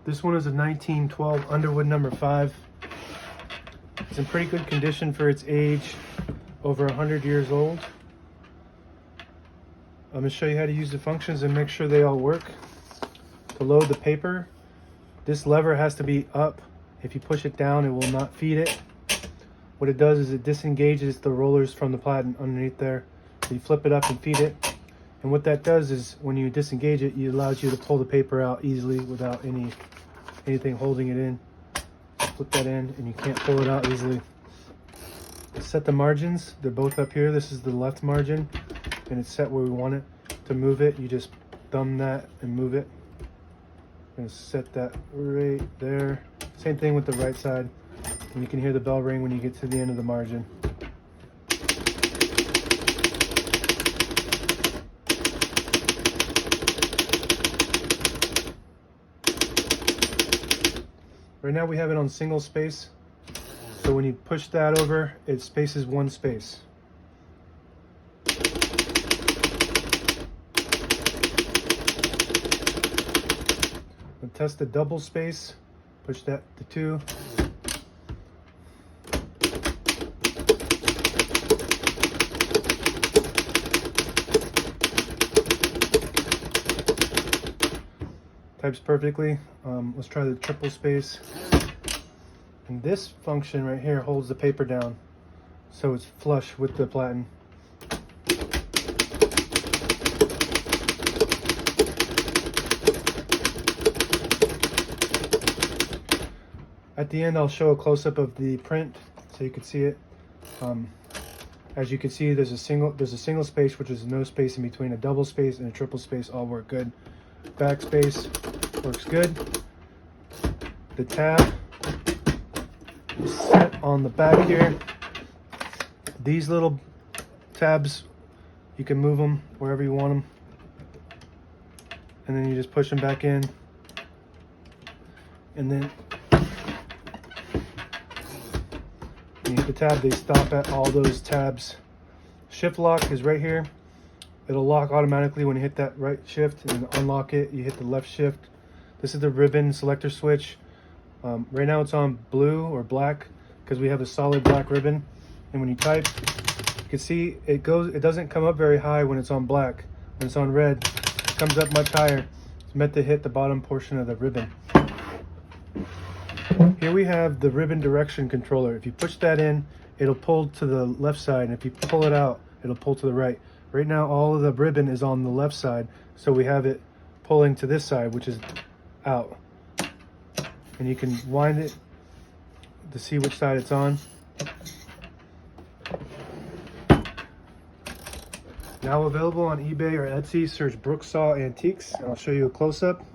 This one is a 1912 Underwood No.5. It's in pretty good condition for its age, over 100 years old. I'm going to show you how to use the functions and make sure they all work. To load the paper, this lever has to be up. If you push it down, it will not feed it. What it does is it disengages the rollers from the platen underneath there. So you flip it up and feed it. And what that does is when you disengage it, it allows you to pull the paper out easily without anything holding it in. Flip that in and you can't pull it out easily. Set the margins, they're both up here. This is the left margin and it's set where we want it. To move it, you just thumb that and move it. I'm gonna set that right there. Same thing with the right side. And you can hear the bell ring when you get to the end of the margin. Right now we have it on single space. So when you push that over, it spaces one space. And test the double space. Push that to 2. Types perfectly. Let's try the triple space. And this function right here holds the paper down so it's flush with the platen. At the end I'll show a close-up of the print so you can see it. As you can see, there's a single space, which is no space in between. A double space and a triple space all work good. Backspace works good. The tab is set on the back here. These little tabs, you can move them wherever you want them, and then you just push them back in, and then you hit the tab, they stop at all those tabs. Shift lock is right here. It'll lock automatically when you hit that right shift, and unlock it, you hit the left shift. This is the ribbon selector switch. Right now it's on blue or black because we have a solid black ribbon. And when you type, you can see it doesn't come up very high when it's on black. When it's on red, it comes up much higher. It's meant to hit the bottom portion of the ribbon. Here we have the ribbon direction controller. If you push that in, it'll pull to the left side, and if you pull it out, it'll pull to the right. Right now all of the ribbon is on the left side, so we have it pulling to this side, which is out. And you can wind it to see which side it's on. Now available on eBay or Etsy, search Brooksaw Antiques, and I'll show you a close-up.